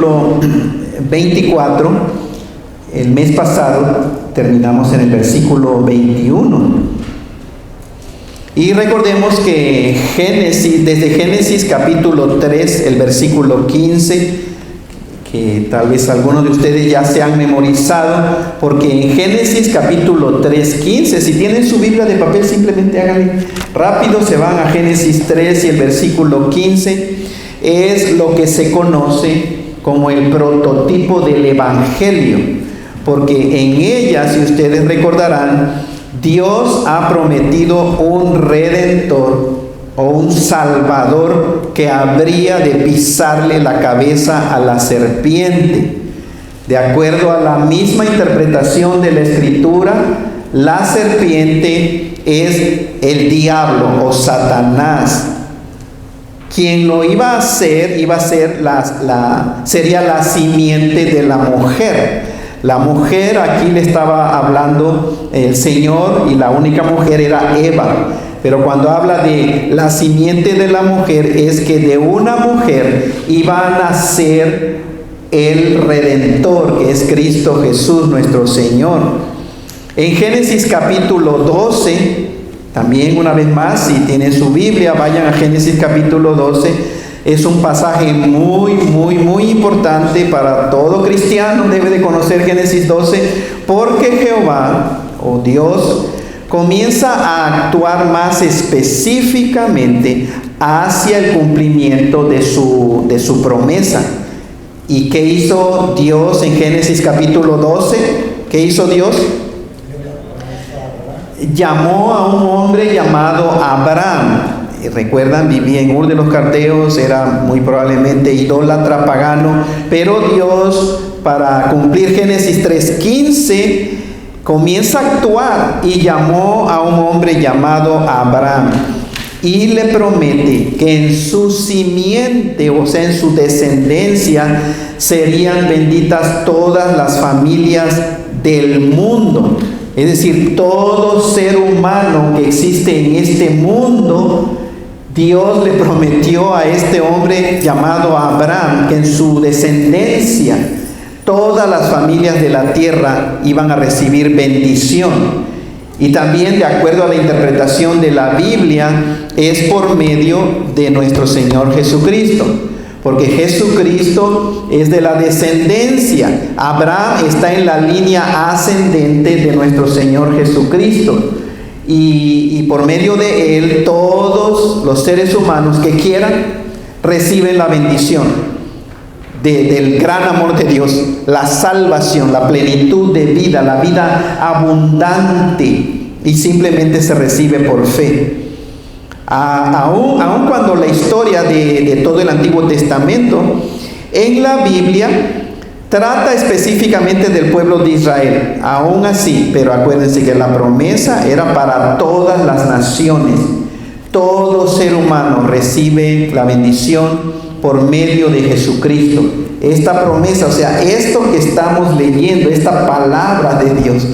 capítulo 24, el mes pasado terminamos en el versículo 21. Y recordemos que desde Génesis capítulo 3, el versículo 15, que tal vez algunos de ustedes ya se han memorizado, porque en Génesis capítulo 3, 15, si tienen su Biblia de papel, simplemente háganle rápido, se van a Génesis 3 y el versículo 15, es lo que se conoce como el prototipo del Evangelio, porque en ella, si ustedes recordarán, Dios ha prometido un redentor o un salvador que habría de pisarle la cabeza a la serpiente. De acuerdo a la misma interpretación de la Escritura, la serpiente es el diablo o Satanás. Quien lo iba a hacer, sería la simiente de la mujer. La mujer, aquí le estaba hablando el Señor, y la única mujer era Eva. Pero cuando habla de la simiente de la mujer, es que de una mujer iba a nacer el Redentor, que es Cristo Jesús, nuestro Señor. En Génesis capítulo 12, también una vez más, si tienen su Biblia, vayan a Génesis capítulo 12. Es un pasaje muy importante para todo cristiano. Debe de conocer Génesis 12, porque Jehová, o Dios, comienza a actuar más específicamente hacia el cumplimiento de su promesa. ¿Y qué hizo Dios en Génesis capítulo 12? ¿Qué hizo Dios? Llamó a un hombre llamado Abraham. Recuerdan, vivía en Ur de los Caldeos, era muy probablemente idólatra, pagano, pero Dios, para cumplir Génesis 3:15, comienza a actuar y llamó a un hombre llamado Abraham y le promete que en su simiente, o sea, en su descendencia, serían benditas todas las familias del mundo. Es decir, todo ser humano que existe en este mundo, Dios le prometió a este hombre llamado Abraham que en su descendencia todas las familias de la tierra iban a recibir bendición. Y también, de acuerdo a la interpretación de la Biblia, es por medio de nuestro Señor Jesucristo, porque Jesucristo es de la descendencia. Abraham está en la línea ascendente de nuestro Señor Jesucristo. Y por medio de él, todos los seres humanos que quieran reciben la bendición del gran amor de Dios, la salvación, la plenitud de vida, la vida abundante, y simplemente se recibe por fe. Aun cuando la historia de todo el Antiguo Testamento en la Biblia trata específicamente del pueblo de Israel, aún así, pero acuérdense que la promesa era para todas las naciones. Todo ser humano recibe la bendición por medio de Jesucristo. Esta promesa, o sea, esto que estamos leyendo, esta palabra de Dios,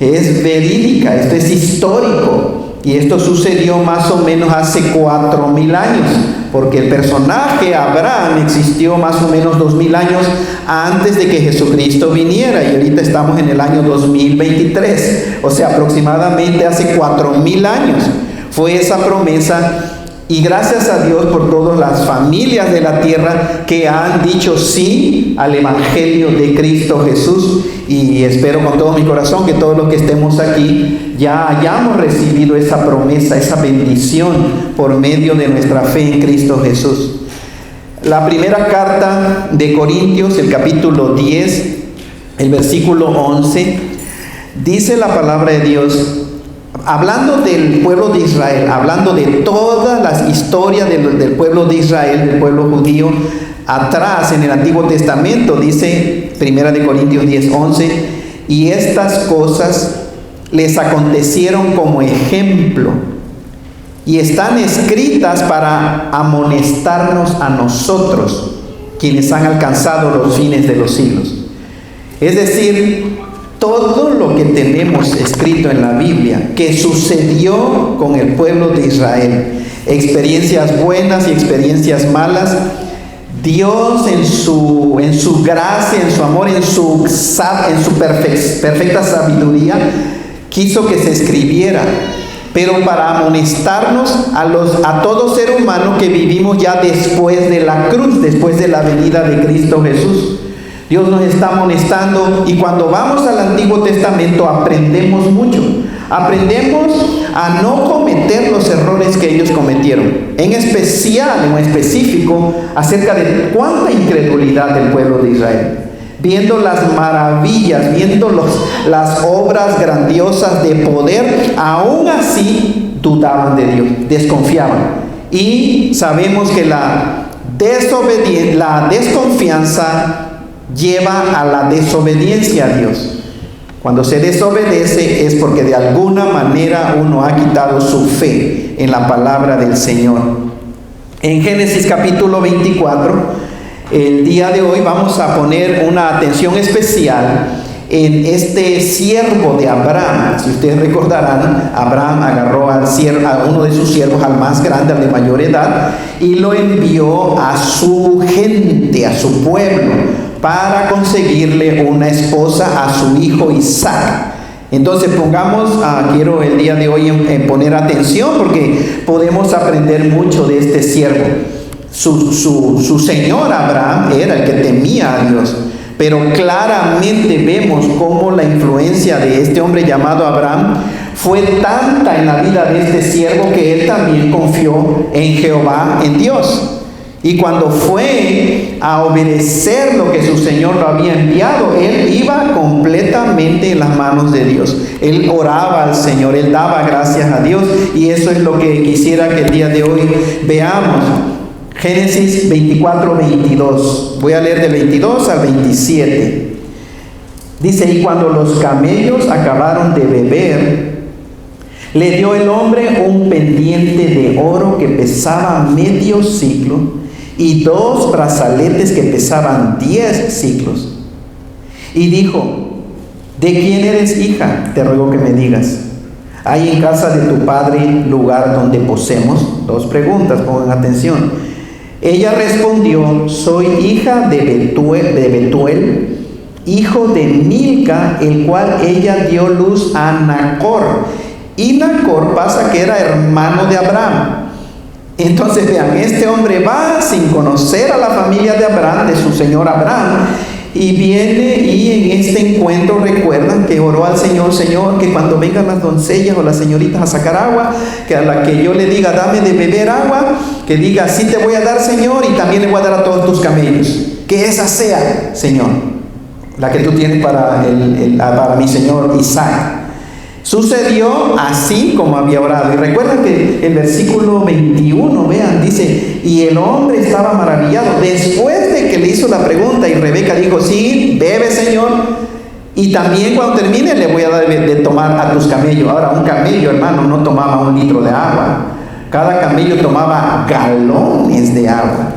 es verídica, esto es histórico. Y esto sucedió más o menos hace 4,000 años, porque el personaje Abraham existió más o menos 2,000 años antes de que Jesucristo viniera, y ahorita estamos en el año 2023, o sea, aproximadamente hace 4,000 años fue esa promesa. Y gracias a Dios por todas las familias de la tierra que han dicho sí al Evangelio de Cristo Jesús. Y espero con todo mi corazón que todos los que estemos aquí ya hayamos recibido esa promesa, esa bendición por medio de nuestra fe en Cristo Jesús. La primera carta de Corintios, el capítulo 10, el versículo 11, dice la palabra de Dios, hablando del pueblo de Israel, hablando de todas las historias del pueblo de Israel, del pueblo judío, atrás en el Antiguo Testamento, dice 1 Corintios 10:11, y estas cosas les acontecieron como ejemplo y están escritas para amonestarnos a nosotros, quienes han alcanzado los fines de los siglos. Es decir, todo lo que tenemos escrito en la Biblia que sucedió con el pueblo de Israel, experiencias buenas y experiencias malas, Dios en su gracia, en su amor, en su perfecta sabiduría, quiso que se escribiera, pero para amonestarnos a todo ser humano que vivimos ya después de la cruz, después de la venida de Cristo Jesús. Dios nos está amonestando, y cuando vamos al Antiguo Testamento aprendemos mucho. Aprendemos a no cometer los errores que ellos cometieron, en específico acerca de cuánta incredulidad del pueblo de Israel. Viendo las maravillas, viendo las obras grandiosas de poder, aún así dudaban de Dios, desconfiaban. Y sabemos que la desconfianza lleva a la desobediencia a Dios. Cuando se desobedece es porque de alguna manera uno ha quitado su fe en la palabra del Señor. En Génesis capítulo 24, el día de hoy vamos a poner una atención especial en este siervo de Abraham. Si ustedes recordarán, Abraham agarró a uno de sus siervos, al más grande, al de mayor edad, y lo envió a su gente, a su pueblo, para conseguirle una esposa a su hijo Isaac. Entonces quiero el día de hoy poner atención, porque podemos aprender mucho de este siervo. Su señor Abraham era el que temía a Dios, pero claramente vemos cómo la influencia de este hombre llamado Abraham fue tanta en la vida de este siervo que él también confió en Jehová, en Dios. Y cuando fue a obedecer lo que su Señor lo había enviado, él iba completamente en las manos de Dios. Él oraba al Señor, él daba gracias a Dios, y eso es lo que quisiera que el día de hoy veamos. Génesis 24, 22. Voy a leer del 22 al 27. Dice: y cuando los camellos acabaron de beber, le dio el hombre un pendiente de oro que pesaba medio siclo, y 2 brazaletes que pesaban 10 siclos. Y dijo: ¿de quién eres hija? Te ruego que me digas. ¿Hay en casa de tu padre lugar donde posemos? 2 preguntas, pongan atención. Ella respondió: soy hija de Betuel, hijo de Milca, el cual ella dio luz a Nacor. Y Nacor pasa que era hermano de Abraham. Entonces vean, este hombre va sin conocer a la familia de Abraham, de su señor Abraham, y viene, y en este encuentro recuerdan que oró al Señor: Señor, que cuando vengan las doncellas o las señoritas a sacar agua, que a la que yo le diga dame de beber agua, que diga sí te voy a dar, Señor, y también le voy a dar a todos tus camellos. Que esa sea, Señor, la que tú tienes para mi señor Isaac. Sucedió así como había orado. Y recuerden que el versículo 21, vean, dice: y el hombre estaba maravillado después de que le hizo la pregunta, y Rebeca dijo: sí, bebe, Señor, y también cuando termine le voy a dar de tomar a tus camellos. Ahora, un camello, hermano, no tomaba 1 litro de agua. Cada camello tomaba galones de agua.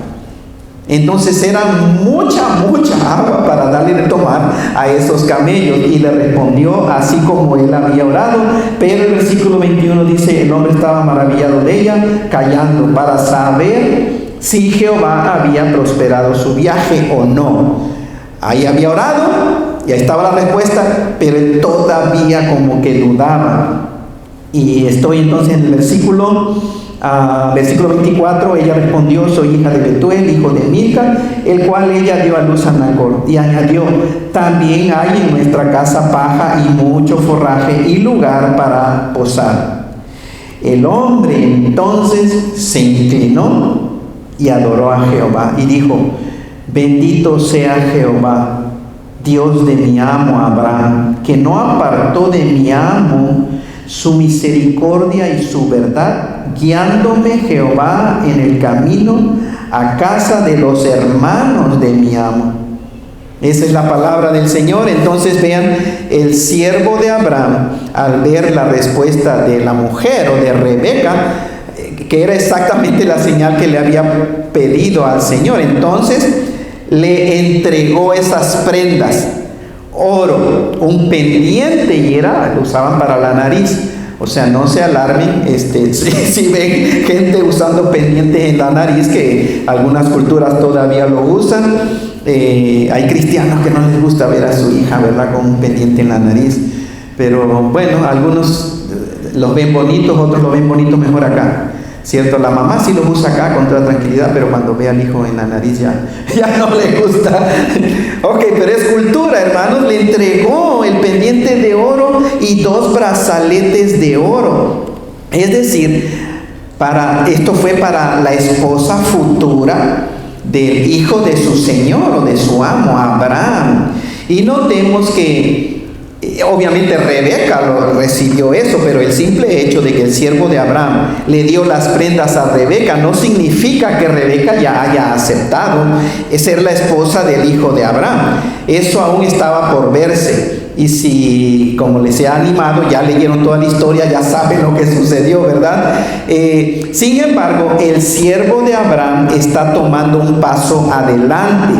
Entonces era mucha agua para darle de tomar a esos camellos. Y le respondió así como él había orado. Pero el versículo 21 dice: el hombre estaba maravillado de ella, callando, para saber si Jehová había prosperado su viaje o no. Ahí había orado, ya estaba la respuesta, pero él todavía como que dudaba. Y estoy entonces en el versículo 24. Ella respondió: soy hija de Betuel, hijo de Milca, el cual ella dio a luz a Nacor. Y añadió: también hay en nuestra casa paja y mucho forraje y lugar para posar. El hombre entonces se inclinó y adoró a Jehová y dijo: bendito sea Jehová, Dios de mi amo Abraham, que no apartó de mi amo su misericordia y su verdad, guiándome Jehová en el camino a casa de los hermanos de mi amo. Esa es la palabra del Señor. Entonces vean, el siervo de Abraham, al ver la respuesta de la mujer o de Rebeca, que era exactamente la señal que le había pedido al Señor, entonces le entregó esas prendas: oro, un pendiente, y lo usaban para la nariz. O sea, no se alarmen si ven gente usando pendientes en la nariz, que algunas culturas todavía lo usan. Hay cristianos que no les gusta ver a su hija, ¿verdad?, con un pendiente en la nariz. Pero bueno, algunos los ven bonitos, otros lo ven bonito mejor acá, ¿cierto? La mamá sí lo usa acá con toda tranquilidad, pero cuando ve al hijo en la nariz ya no le gusta. Ok, pero es cultura, hermanos. Le entregó el pendiente de oro y 2 brazaletes de oro. Es decir, esto fue para la esposa futura del hijo de su señor o de su amo, Abraham. Y notemos que obviamente Rebeca recibió eso, pero el simple hecho de que el siervo de Abraham le dio las prendas a Rebeca no significa que Rebeca ya haya aceptado ser la esposa del hijo de Abraham. Eso aún estaba por verse. Y si, como les he animado, ya leyeron toda la historia, ya saben lo que sucedió, ¿verdad? Sin embargo, el siervo de Abraham está tomando un paso adelante.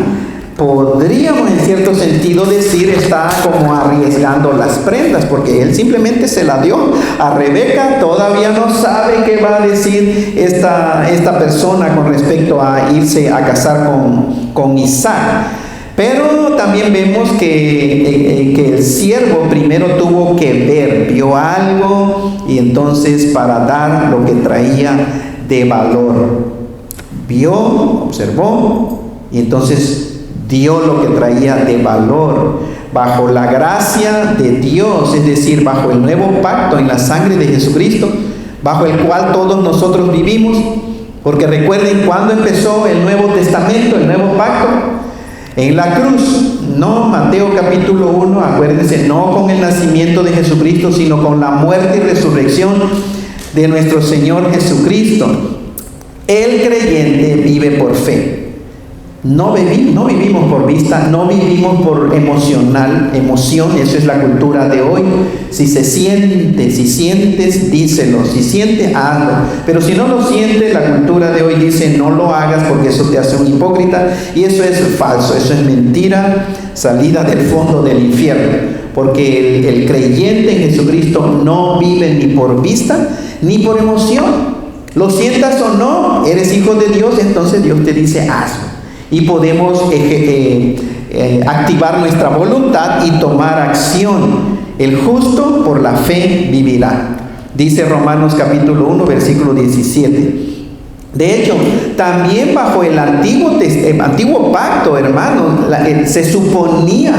Podríamos en cierto sentido decir, está como arriesgando las prendas, porque él simplemente se la dio a Rebeca. Todavía no sabe qué va a decir esta persona con respecto a irse a casar con Isaac. Pero también vemos que el siervo primero tuvo que ver, vio algo, y entonces para dar lo que traía de valor, vio, observó, y entonces dio lo que traía de valor. Bajo la gracia de Dios, es decir, bajo el nuevo pacto en la sangre de Jesucristo, bajo el cual todos nosotros vivimos, porque recuerden cuándo empezó el Nuevo Testamento, el nuevo pacto. En la cruz, no, Mateo capítulo 1, acuérdense, no con el nacimiento de Jesucristo, sino con la muerte y resurrección de nuestro Señor Jesucristo. El creyente vive por fe. No vivimos por vista, no vivimos por emoción, eso es la cultura de hoy. Si sientes, díselo, si sientes, hazlo. Pero si no lo sientes, la cultura de hoy dice, no lo hagas porque eso te hace un hipócrita, y eso es falso, eso es mentira, salida del fondo del infierno. Porque el creyente en Jesucristo no vive ni por vista, ni por emoción. Lo sientas o no, eres hijo de Dios, entonces Dios te dice, hazlo. Y podemos activar nuestra voluntad y tomar acción. El justo por la fe vivirá, dice Romanos capítulo 1 versículo 17. De hecho, también bajo el antiguo pacto, hermanos, se suponía,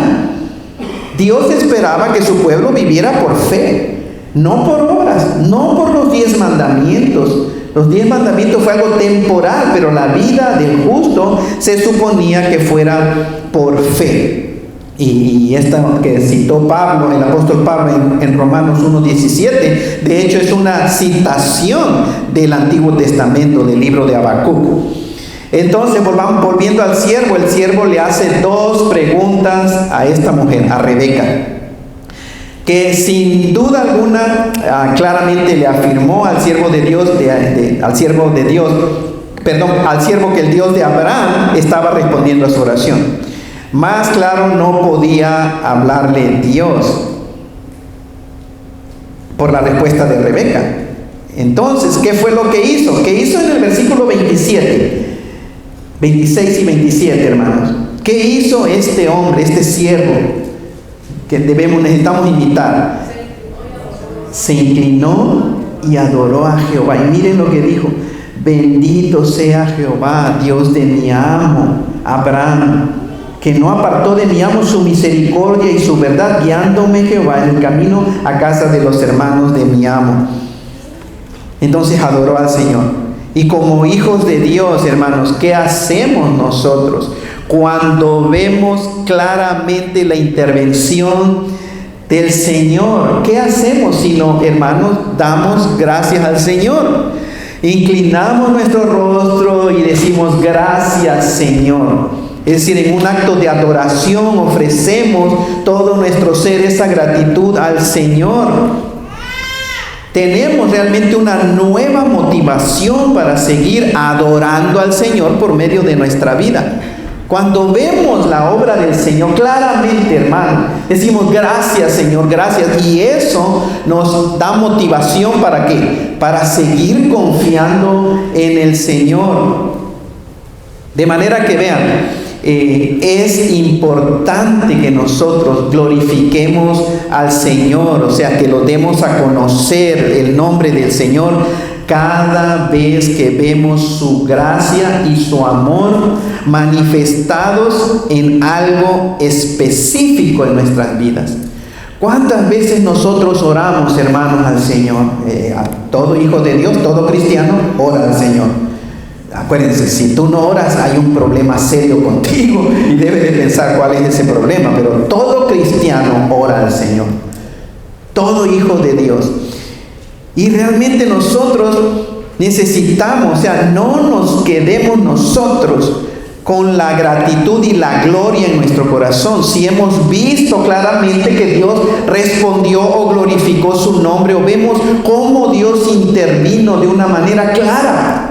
Dios esperaba que su pueblo viviera por fe, no por obras, no por los 10 mandamientos. Los 10 mandamientos fue algo temporal, pero la vida del justo se suponía que fuera por fe. Y esta que citó Pablo, el apóstol Pablo en Romanos 1:17, de hecho es una citación del Antiguo Testamento, del libro de Habacuc. Entonces, volviendo al siervo, el siervo le hace 2 preguntas a esta mujer, a Rebeca, que sin duda alguna claramente le afirmó al siervo de Dios, al siervo que el Dios de Abraham estaba respondiendo a su oración. Más claro no podía hablarle Dios por la respuesta de Rebeca. Entonces, ¿qué fue lo que hizo? ¿Qué hizo en el versículo 26 y 27, hermanos? ¿Qué hizo este hombre, este siervo que necesitamos imitar? Se inclinó y adoró a Jehová. Y miren lo que dijo: bendito sea Jehová, Dios de mi amo Abraham, que no apartó de mi amo su misericordia y su verdad, guiándome Jehová en el camino a casa de los hermanos de mi amo. Entonces adoró al Señor. Y como hijos de Dios, hermanos, ¿qué hacemos nosotros cuando vemos claramente la intervención del Señor? ¿Qué hacemos sino, hermanos, damos gracias al Señor? Inclinamos nuestro rostro y decimos gracias, Señor. Es decir, en un acto de adoración ofrecemos todo nuestro ser, esa gratitud al Señor. Tenemos realmente una nueva motivación para seguir adorando al Señor por medio de nuestra vida. Cuando vemos la obra del Señor claramente, hermano, decimos gracias, Señor, gracias. Y eso nos da motivación ¿para qué? Para seguir confiando en el Señor. De manera que vean, es importante que nosotros glorifiquemos al Señor, o sea, que lo demos a conocer el nombre del Señor cada vez que vemos su gracia y su amor manifestados en algo específico en nuestras vidas. ¿Cuántas veces nosotros oramos, hermanos, al Señor? A todo hijo de Dios, todo cristiano, ora al Señor. Acuérdense, si tú no oras, hay un problema serio contigo y debes de pensar cuál es ese problema. Pero todo cristiano ora al Señor, todo hijo de Dios. Y realmente nosotros necesitamos, o sea, no nos quedemos nosotros con la gratitud y la gloria en nuestro corazón. Si hemos visto claramente que Dios respondió o glorificó su nombre, o vemos cómo Dios intervino de una manera clara,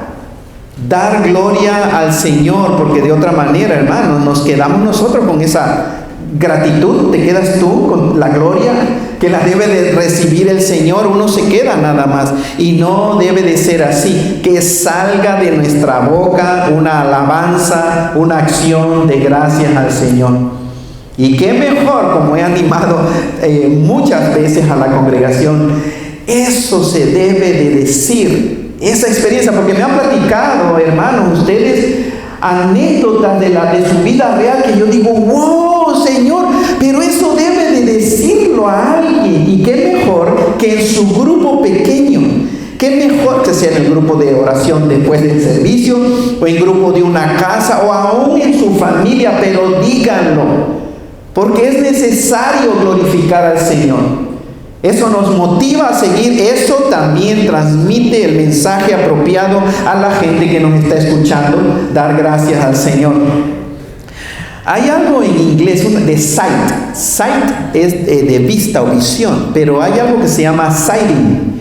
dar gloria al Señor, porque de otra manera, hermanos, nos quedamos nosotros con esa gratitud. Te quedas tú con la gloria que la debe de recibir el Señor. Uno se queda nada más, y no debe de ser así. Que salga de nuestra boca una alabanza, una acción de gracias al Señor. Y qué mejor, como he animado muchas veces a la congregación, eso se debe de decir, esa experiencia, porque me han platicado, hermanos, ustedes anécdotas de su vida real, que yo digo, wow, Señor, pero eso debe de decirlo a alguien. Y qué mejor que en su grupo pequeño, qué mejor que sea en el grupo de oración después del servicio, o en grupo de una casa, o aún en su familia, pero díganlo, porque es necesario glorificar al Señor. Eso nos motiva a seguir. Eso también transmite el mensaje apropiado a la gente que nos está escuchando, dar gracias al Señor. Hay algo en inglés de sight. Sight es de vista o visión, pero hay algo que se llama sighting.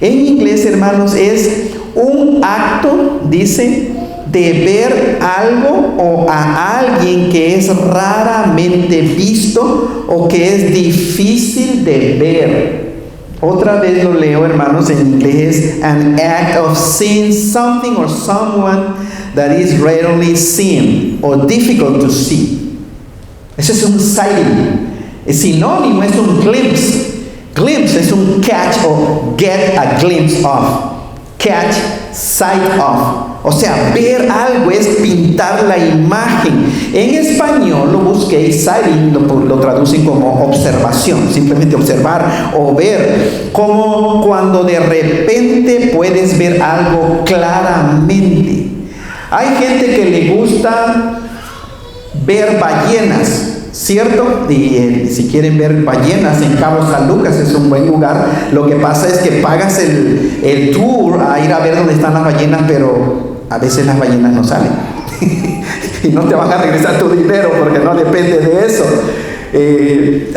En inglés, hermanos, es un acto, dice, de ver algo o a alguien que es raramente visto o que es difícil de ver. Otra vez lo leo, hermanos, en inglés. An act of seeing something or someone that is rarely seen or difficult to see. Eso es un sighting. El sinónimo es un glimpse. Glimpse es un catch o get a glimpse of. Catch, sight of. O sea, ver algo es pintar la imagen. En español lo busqué y sighting lo traducen como observación, simplemente observar o ver, como cuando de repente puedes ver algo claramente. Hay gente que le gusta ver ballenas, ¿cierto? Y si quieren ver ballenas en Cabo San Lucas es un buen lugar. Lo que pasa es que pagas el tour a ir a ver dónde están las ballenas, pero a veces las ballenas no salen y no te van a regresar tu dinero, porque no depende de eso.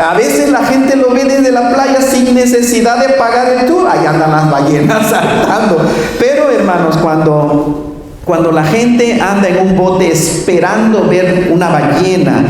A veces la gente lo ve desde la playa sin necesidad de pagar el tour. Ahí andan las ballenas saltando. Pero, hermanos, cuando la gente anda en un bote esperando ver una ballena,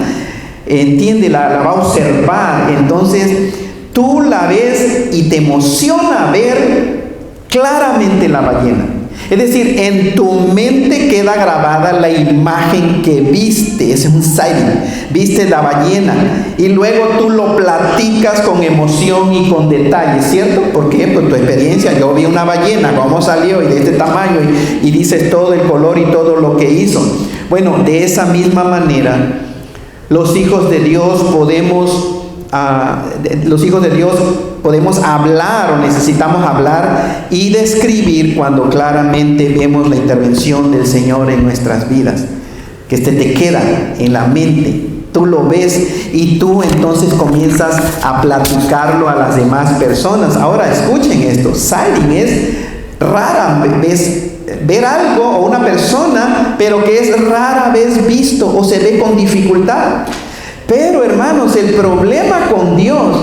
entiende, la va a observar, entonces tú la ves y te emociona ver claramente la ballena. Es decir, en tu mente queda grabada la imagen que viste. Ese es un sighting. Viste la ballena y luego tú lo platicas con emoción y con detalle, ¿cierto? Porque por tu experiencia, yo vi una ballena, cómo salió y de este tamaño, y dices todo el color y todo lo que hizo. Bueno, de esa misma manera, los hijos de Dios podemos hablar, o necesitamos hablar y describir cuando claramente vemos la intervención del Señor en nuestras vidas, que te queda en la mente. Tú lo ves y tú entonces comienzas a platicarlo a las demás personas. Ahora escuchen esto. Sighting es rara vez ver algo o una persona, pero que es rara vez visto o se ve con dificultad. Pero, hermanos, el problema con Dios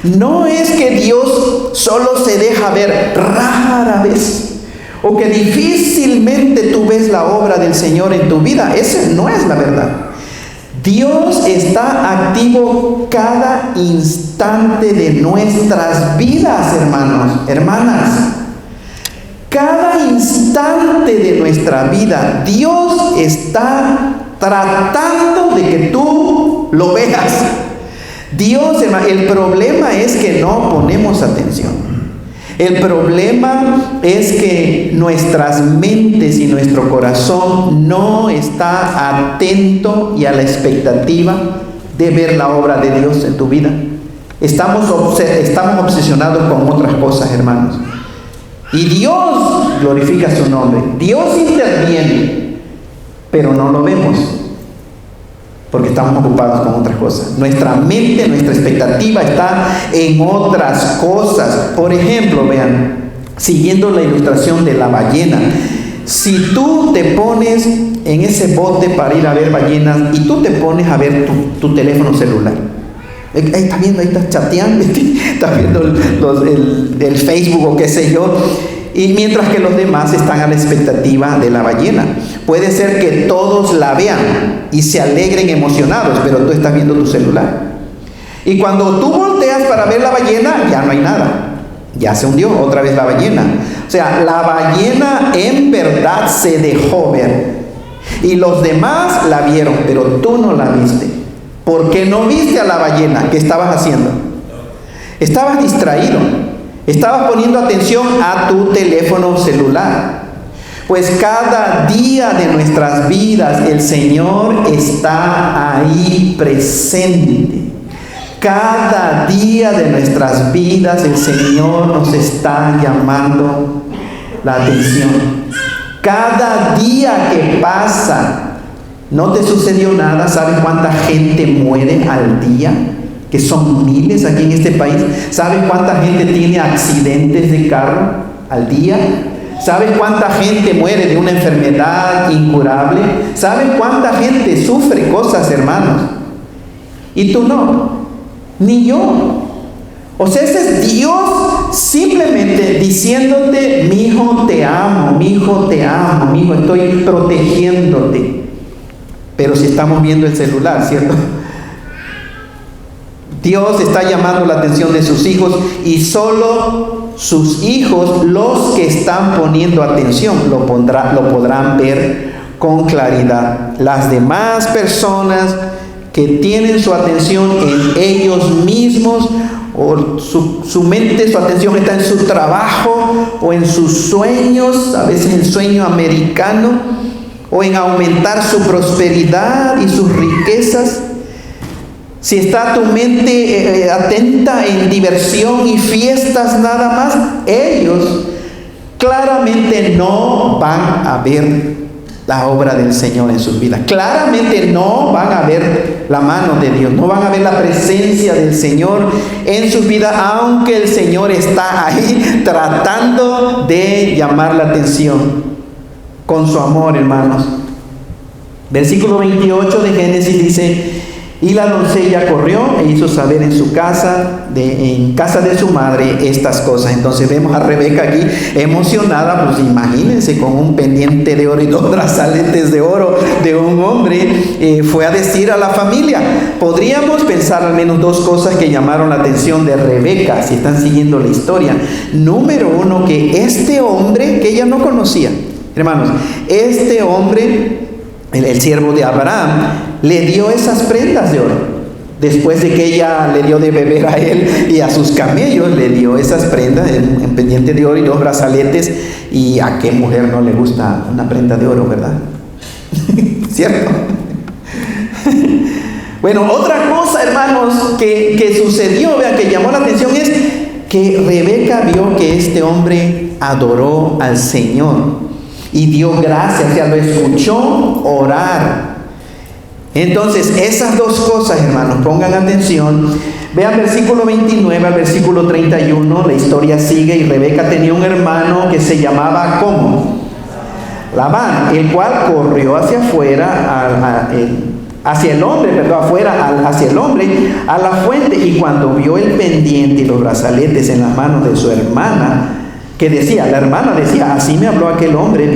no es que Dios solo se deja ver rara vez, o que difícilmente tú ves la obra del Señor en tu vida. Esa no es la verdad. Dios está activo cada instante de nuestras vidas, hermanos, hermanas. Cada instante de nuestra vida, Dios está tratando de que tú lo veas. Dios, hermano, el problema es que no ponemos atención. El problema es que nuestras mentes y nuestro corazón no está atento y a la expectativa de ver la obra de Dios en tu vida. Estamos obsesionados con otras cosas, hermanos. Y Dios glorifica su nombre. Dios interviene, pero no lo vemos, porque estamos ocupados con otras cosas. Nuestra mente, nuestra expectativa está en otras cosas. Por ejemplo, vean, siguiendo la ilustración de la ballena, si tú te pones en ese bote para ir a ver ballenas y tú te pones a ver tu teléfono celular, estás viendo, ahí estás chateando, estás viendo el Facebook o qué sé yo, y mientras que los demás están a la expectativa de la ballena. Puede ser que todos la vean y se alegren emocionados, pero tú estás viendo tu celular. Y cuando tú volteas para ver la ballena, ya no hay nada. Ya se hundió otra vez la ballena. O sea, la ballena en verdad se dejó ver. Y los demás la vieron, pero tú no la viste. ¿Por qué no viste a la ballena? ¿Qué estabas haciendo? Estabas distraído. Estabas poniendo atención a tu teléfono celular. Pues cada día de nuestras vidas el Señor está ahí presente. Cada día de nuestras vidas el Señor nos está llamando la atención. Cada día que pasa, ¿no te sucedió nada? ¿Sabes cuánta gente muere al día? Que son miles aquí en este país. ¿Sabes cuánta gente tiene accidentes de carro al día? ¿Sabes cuánta gente muere de una enfermedad incurable? ¿Sabes cuánta gente sufre cosas, hermanos? Y tú no, ni yo. O sea, ese es Dios simplemente diciéndote: mi hijo te amo, mi hijo te amo, mi hijo estoy protegiéndote. Pero si estamos viendo el celular, ¿cierto? Dios está llamando la atención de sus hijos, y solo sus hijos, los que están poniendo atención, lo podrán ver con claridad. Las demás personas que tienen su atención en ellos mismos, o su mente, su atención está en su trabajo o en sus sueños, a veces el sueño americano, o en aumentar su prosperidad y sus riquezas. Si está tu mente atenta en diversión y fiestas nada más, ellos claramente no van a ver la obra del Señor en sus vidas. Claramente no van a ver la mano de Dios, no van a ver la presencia del Señor en sus vidas, aunque el Señor está ahí tratando de llamar la atención con su amor, hermanos. Versículo 28 de Génesis dice: y la doncella corrió e hizo saber en su casa, en casa de su madre, estas cosas. Entonces vemos a Rebeca aquí emocionada, pues imagínense, con un pendiente de oro y 2 brazaletes de oro de un hombre, fue a decir a la familia. Podríamos pensar al menos 2 cosas que llamaron la atención de Rebeca, si están siguiendo la historia. Número 1, que este hombre que ella no conocía, hermanos, este hombre, el siervo de Abraham, le dio esas prendas de oro. Después de que ella le dio de beber a él y a sus camellos, le dio esas prendas en pendiente de oro y 2 brazaletes. ¿Y a qué mujer no le gusta una prenda de oro, verdad? ¿Cierto? Bueno, otra cosa, hermanos, que sucedió, vean, que llamó la atención, es que Rebeca vio que este hombre adoró al Señor y dio gracias, o sea, lo escuchó orar. Entonces, esas 2 cosas, hermanos, pongan atención. Vean versículo 29 al versículo 31, la historia sigue: y Rebeca tenía un hermano que se llamaba, ¿cómo? Labán, el cual corrió hacia afuera, hacia el hombre, a la fuente, y cuando vio el pendiente y los brazaletes en las manos de su hermana, que decía, la hermana decía: así me habló aquel hombre,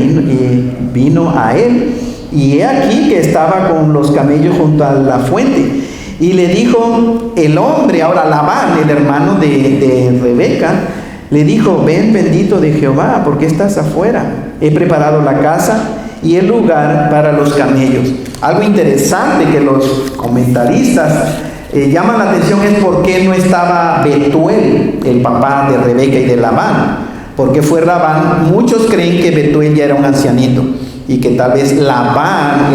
vino a él, y he aquí que estaba con los camellos junto a la fuente. Y le dijo el hombre, ahora Labán, el hermano de Rebeca, le dijo: ven, bendito de Jehová, ¿por qué estás afuera? He preparado la casa y el lugar para los camellos. Algo interesante que los comentaristas llaman la atención es por qué no estaba Betuel, el papá de Rebeca y de Labán. ¿Por qué fue Labán? Muchos creen que Betuel ya era un ancianito y que tal vez Labán,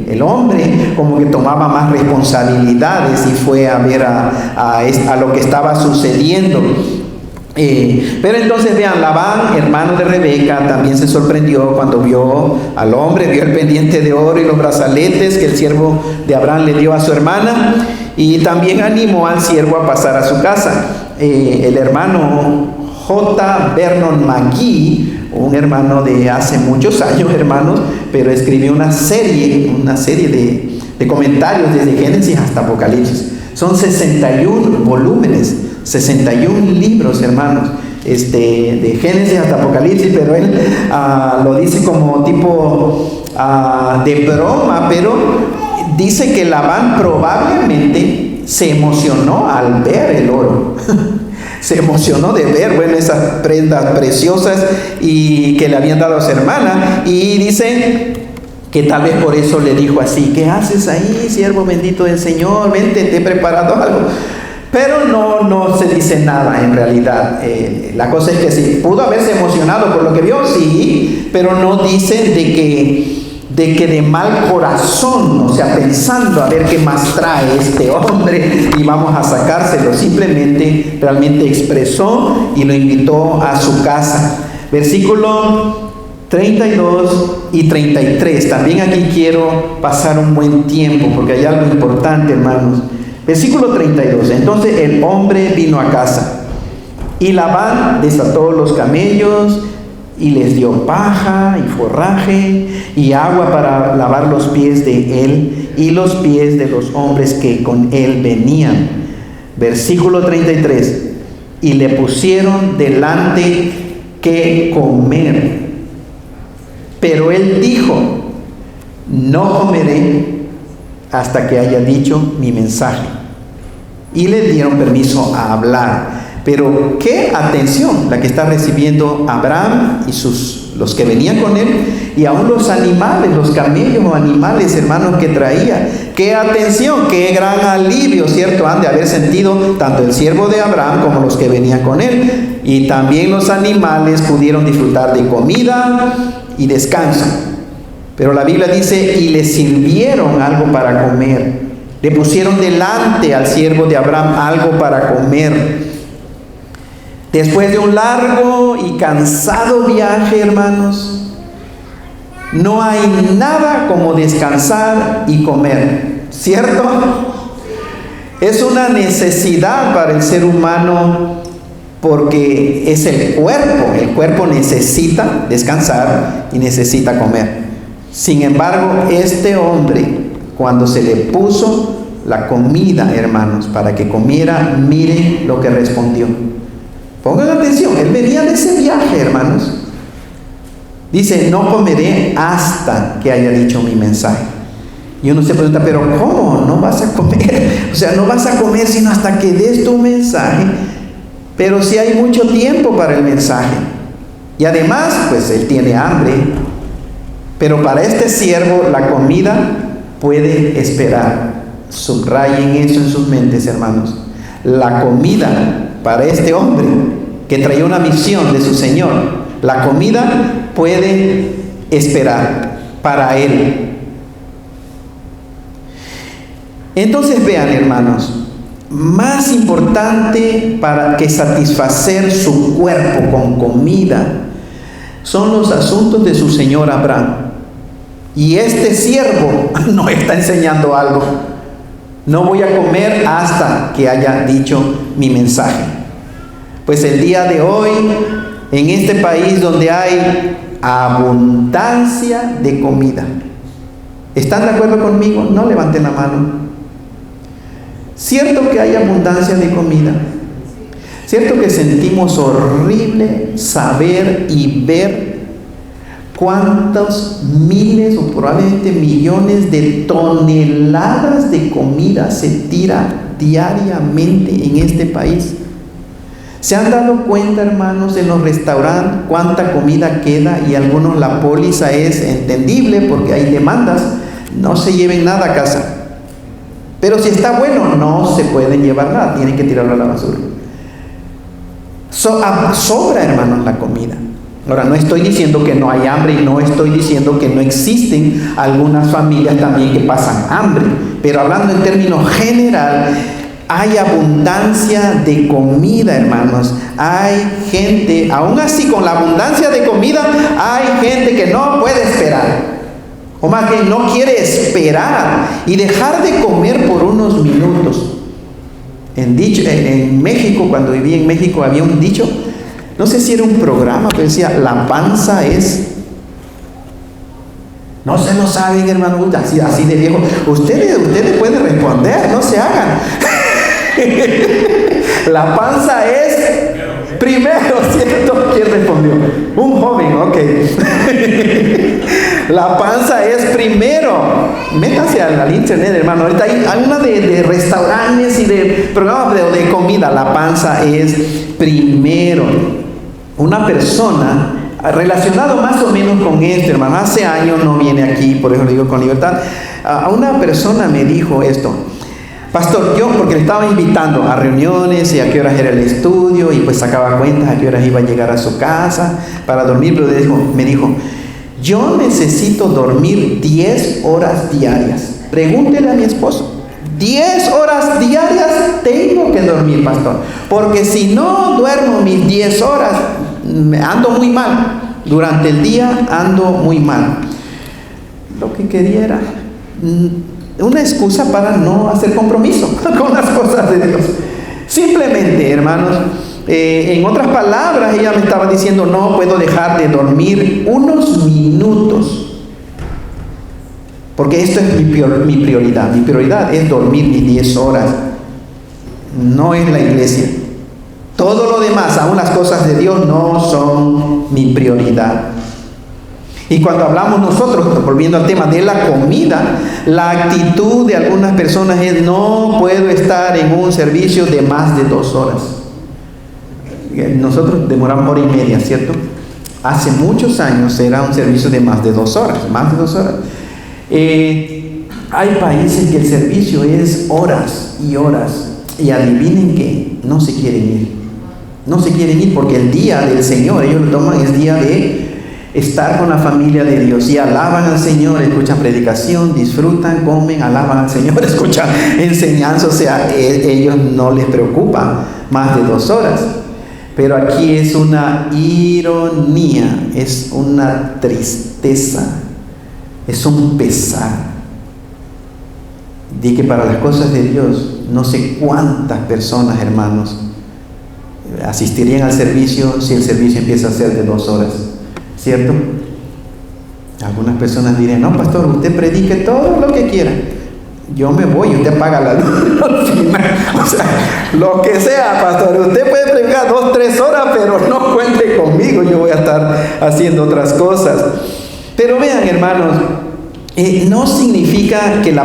el hombre, como que tomaba más responsabilidades y fue a ver a lo que estaba sucediendo. Pero entonces vean, Labán, hermano de Rebeca, también se sorprendió cuando vio al hombre, vio el pendiente de oro y los brazaletes que el siervo de Abraham le dio a su hermana, y también animó al siervo a pasar a su casa. El hermano J. Vernon McGee, un hermano de hace muchos años, hermanos, pero escribió una serie de comentarios desde Génesis hasta Apocalipsis. Son 61 volúmenes, 61 libros, hermanos, de Génesis hasta Apocalipsis, pero él lo dice como tipo de broma, pero dice que Labán probablemente se emocionó al ver el oro. Se emocionó de ver, bueno, esas prendas preciosas y que le habían dado a su hermana, y dice que tal vez por eso le dijo así: ¿qué haces ahí, siervo bendito del Señor? Vente, te he preparado algo. Pero no se dice nada en realidad. La cosa es que sí, pudo haberse emocionado por lo que vio, sí, pero no dicen de que de mal corazón, o sea, pensando a ver qué más trae este hombre y vamos a sacárselo. Simplemente realmente expresó y lo invitó a su casa. Versículo 32 y 33. También aquí quiero pasar un buen tiempo porque hay algo importante, hermanos. Versículo 32. Entonces el hombre vino a casa y Labán desató los camellos y les dio paja y forraje y agua para lavar los pies de él y los pies de los hombres que con él venían. Versículo 33. Y le pusieron delante que comer. Pero él dijo: no comeré hasta que haya dicho mi mensaje. Y le dieron permiso a hablar. Pero qué atención la que está recibiendo Abraham y los que venían con él, y aún los animales, los camellos o animales, hermanos, que traía. Qué atención, qué gran alivio, ¿cierto? Han de haber sentido tanto el siervo de Abraham como los que venían con él. Y también los animales pudieron disfrutar de comida y descanso. Pero la Biblia dice: y le sirvieron algo para comer. Le pusieron delante al siervo de Abraham algo para comer. Después de un largo y cansado viaje, hermanos, no hay nada como descansar y comer, ¿cierto? Es una necesidad para el ser humano porque es el cuerpo necesita descansar y necesita comer. Sin embargo, este hombre, cuando se le puso la comida, hermanos, para que comiera, miren lo que respondió. Pongan atención, él venía de ese viaje, hermanos. Dice: no comeré hasta que haya dicho mi mensaje. Y uno se pregunta: pero ¿cómo no vas a comer? O sea, no vas a comer sino hasta que des tu mensaje. Pero sí hay mucho tiempo para el mensaje. Y además, pues él tiene hambre. Pero para este siervo la comida puede esperar. Subrayen eso en sus mentes, hermanos. La comida para este hombre que traía una misión de su Señor, la comida puede esperar para él. Entonces vean, hermanos, más importante para que satisfacer su cuerpo con comida son los asuntos de su señor Abraham. Y este siervo nos está enseñando algo: no voy a comer hasta que haya dicho mi mensaje. Pues el día de hoy, en este país donde hay abundancia de comida, ¿están de acuerdo conmigo? No levanten la mano. Cierto que hay abundancia de comida. Cierto que sentimos horrible saber y ver cuántos miles o probablemente millones de toneladas de comida se tira diariamente en este país. ¿Se han dado cuenta, hermanos, en los restaurantes cuánta comida queda? Y algunos la póliza es entendible porque hay demandas. No se lleven nada a casa. Pero si está bueno, no se pueden llevar nada. Tienen que tirarlo a la basura. Sobra, hermanos, la comida. Ahora, no estoy diciendo que no hay hambre y no estoy diciendo que no existen algunas familias también que pasan hambre. Pero hablando en términos general, hay abundancia de comida, hermanos. Hay gente, aún así con la abundancia de comida, hay gente que no puede esperar. O más bien no quiere esperar y dejar de comer por unos minutos. En México, cuando viví en México, había un dicho, no sé si era un programa, pero decía, la panza es... No se lo saben, hermano, así de viejo. Ustedes pueden responder, no se hagan. La panza es primero, ¿cierto? ¿Quién respondió? Un joven, ok. La panza es primero. Métanse al internet, hermano. Ahorita hay una de restaurantes y de programas de comida. La panza es primero. Una persona relacionado más o menos con esto, hermano. Hace años no viene aquí, por eso lo digo con libertad. A una persona me dijo esto. Pastor, yo porque le estaba invitando a reuniones y a qué horas era el estudio y pues sacaba cuentas a qué horas iba a llegar a su casa para dormir, pero me dijo, yo necesito dormir 10 horas diarias. Pregúntele a mi esposo. 10 horas diarias tengo que dormir, pastor, porque si no duermo mis 10 horas, ando muy mal. Durante el día ando muy mal. Lo que quería era una excusa para no hacer compromiso con las cosas de Dios. Simplemente, hermanos, en otras palabras, ella me estaba diciendo, no puedo dejar de dormir unos minutos, porque esto es mi prioridad. Mi prioridad es dormir mis 10 horas, no es la iglesia. Todo lo demás, aún las cosas de Dios, no son mi prioridad. Y cuando hablamos nosotros, volviendo al tema de la comida, la actitud de algunas personas es, no puedo estar en un servicio de más de 2 horas. Nosotros demoramos 1 hora y media, ¿cierto? Hace muchos años era un servicio de más de 2 horas, más de 2 horas. Hay países que el servicio es horas y horas, y adivinen que no se quieren ir. No se quieren ir porque el día del Señor, ellos lo toman, es día de estar con la familia de Dios, y alaban al Señor, escuchan predicación, disfrutan, comen, alaban al Señor, escuchan enseñanza. O sea, ellos no les preocupa más de 2 horas. Pero aquí es una ironía, es una tristeza, es un pesar de que para las cosas de Dios no sé cuántas personas, hermanos, asistirían al servicio si el servicio empieza a ser de 2 horas. ¿Cierto? Algunas personas dirán, no, pastor, usted predique todo lo que quiera. Yo me voy y usted apaga la luz al final. O sea, lo que sea, pastor. Usted puede predicar 2, 3 horas, pero no cuente conmigo. Yo voy a estar haciendo otras cosas. Pero vean, hermanos, no significa que la